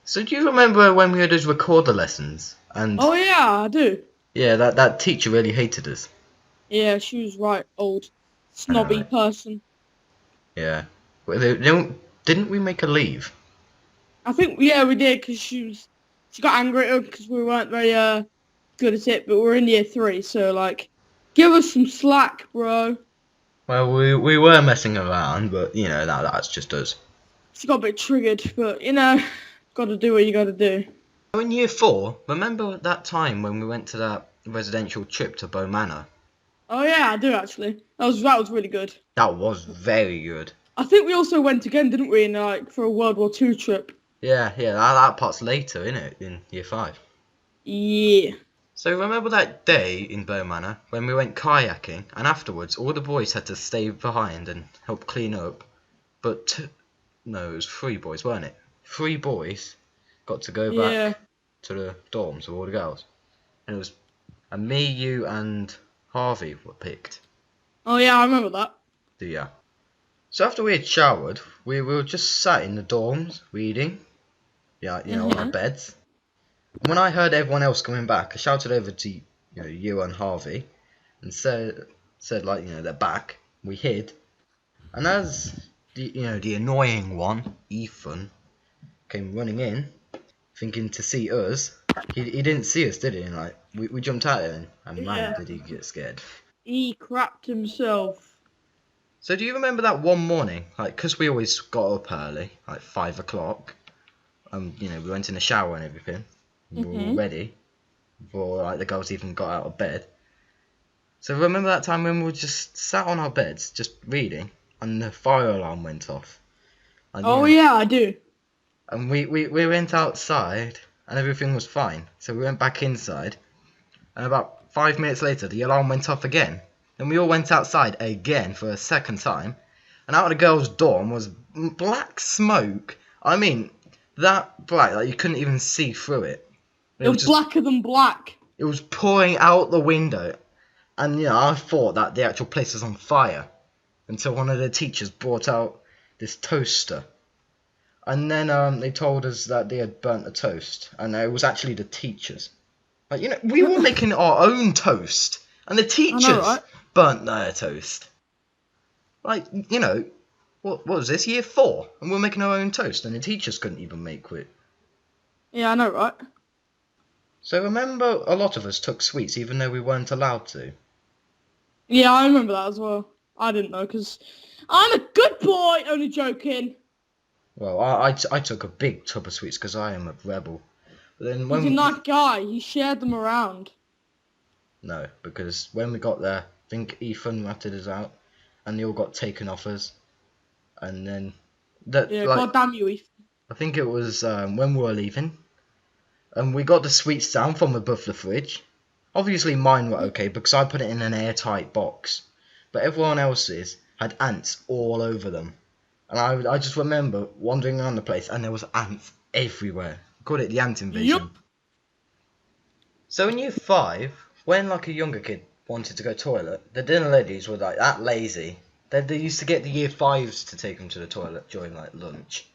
So do you remember when we had those recorder lessons? And Oh yeah, I do. yeah, that teacher really hated us. Yeah, she was right, old I know. snobby person. Yeah. Well, didn't we make her leave? I think yeah we did because she got angry at us because we weren't very good at it, but we're in year three, so like give us some slack, bro. Well, we were messing around, but that's just us. She got a bit triggered, but gotta do what you gotta do. So in year four, remember that time when we went to that residential trip to Bow Manor? Oh yeah, I do actually. That was really good. That was very good. I think we also went again, didn't we, in like for a World War Two trip? Yeah, that part's later, innit, in year five. Yeah. So remember that day in Bow Manor when we went kayaking, and afterwards all the boys had to stay behind and help clean up, but no, it was three boys, weren't it? Three boys got to go Yeah. back to the dorms with all the girls, and me, you, and Harvey were picked. Oh yeah, I remember that. Yeah. So after we had showered, we were just sat in the dorms reading, yeah, on our Mhm. beds. And when I heard everyone else coming back, I shouted over to you and Harvey, and said like they're back. We hid, and as the annoying one, Ethan, came running in, thinking to see us, he didn't see us, did he? And like we jumped out at him, and man, Yeah. did he get scared. He crapped himself. So do you remember that one morning, like, 'cause we always got up early, like 5 o'clock, we went in the shower and everything, and we were all Mhm. ready before like the girls even got out of bed. So remember that time when we were just sat on our beds, just reading, and the fire alarm went off, and Oh yeah, I do. and we went outside, and everything was fine. So we went back inside, and about 5 minutes later, the alarm went off again. Then we all went outside again for a second time, and out of the girls' dorm was black smoke. I mean, that black, like you couldn't even see through it. It It was was just, blacker than black. it was pouring out the window, and I thought that the actual place was on fire until one of the teachers brought out this toaster. And then they told us that they had burnt a toast, and it was actually the teachers. Like, we were making our own toast, and the I know, teachers right? burnt their toast. Like, what was this, year four? And we're making our own toast, and the teachers couldn't even make it. Yeah, I know, right? So remember, a lot of us took sweets even though we weren't allowed to. Yeah, I remember that as well. I didn't know because I'm a good boy. Only joking. Well, I took a big tub of sweets because I am a rebel. But then He's a nice guy. He shared them around. no, because when we got there, I think Ethan ratted us out, and they all got taken off us. And then that Yeah, like god damn you, Ethan. I think it was when we were leaving, and we got the sweets down from above the fridge. Obviously, mine were okay because I put it in an airtight box, but everyone else's had ants all over them. And I just remember wandering around the place, and there was ants everywhere. We called it the ant invasion. Yup. So in year five, when like a younger kid wanted to go toilet, the dinner ladies were like that lazy. They used to get the year fives to take them to the toilet during like lunch.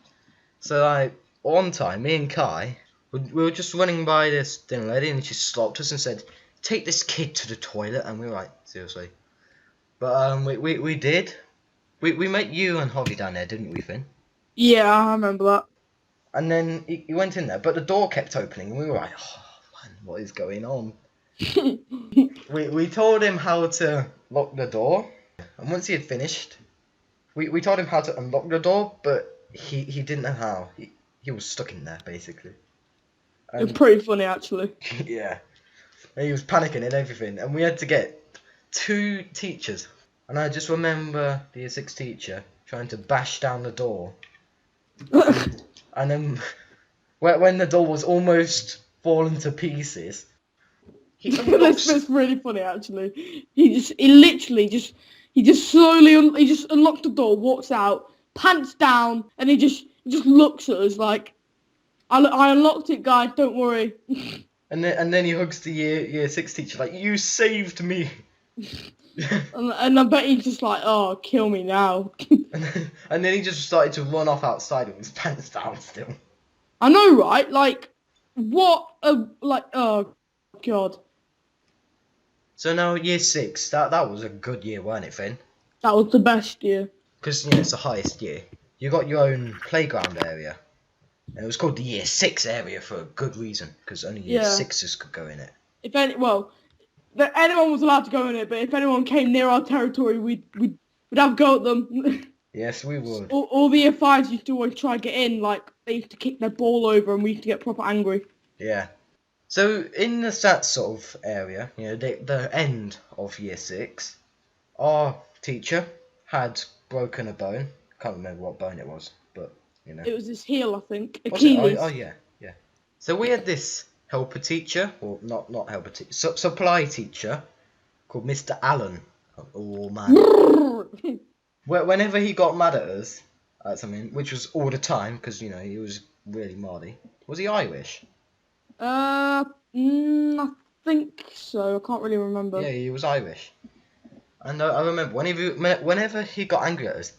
So like one time, me and Kai, we were just running by this dinner lady, and she stopped us and said, "Take this kid to the toilet." And we were like, seriously. But we did. We met you and Hobby down there, didn't we, Finn? Yeah, I remember that. And then he went in there, but the door kept opening, and we were like, "Oh man, what is going on?" We told him how to lock the door, and once he had finished, we told him how to unlock the door, but he didn't know how. He was stuck in there basically, It's and pretty funny actually. yeah, and he was panicking and everything, and we had to get two teachers, and I just remember the year six teacher trying to bash down the door, and then when the door was almost fallen to pieces, he That's, unlocks. that's really funny actually. He just unlocked the door, walks out, pants down, and he just looks at us like, I unlocked it, guys. Don't worry. And then he hugs the year six teacher like, "You saved me." And I bet he's just like, oh, kill me now. And then he just started to run off outside with his pants down still. I know, right? Like, what a, like, oh, God. So now year 6, that was a good year, weren't it, Finn? That was the best year. Because, you know, it's the highest year. You got your own playground area. And it was called the year 6 area for a good reason. Because only year Yeah. 6ers could go in it. If any, well, anyone was allowed to go in it, but if anyone came near our territory, we'd have a go at them. Yes, we would. all the year 5s used to always try to get in, like, they used to kick their ball over and we used to get proper angry. Yeah. So in that sort of area, you know, the end of year 6, our teacher had broken a bone. Can't remember what bone it was, but you know. It was his heel, I think. Was it? Achilles. Oh yeah. So we had this helper teacher, or not helper teacher, supply teacher called Mr. Allen. Oh man. Whenever he got mad at us at something, which was all the time, because you know he was really mardy. Was he Irish? I think so. I can't really remember. Yeah, he was Irish. And I remember whenever he got angry at us,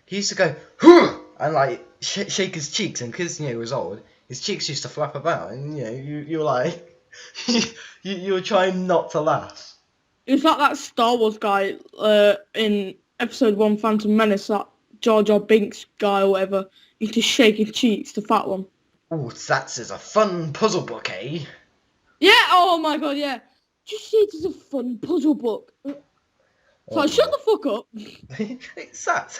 he used to go, "Huh!" and like shake his cheeks, and because you know he was old, his cheeks used to flap about, and you know you were like, you were trying not to laugh. It was like that Star Wars guy in Episode 1 Phantom Menace, that Jar Jar Binks guy or whatever. He used to shake his cheeks, the fat one. Oh, that is a fun puzzle book, eh? Yeah, oh my god, yeah. Just see it as a fun puzzle book. So shut the fuck up. It's that.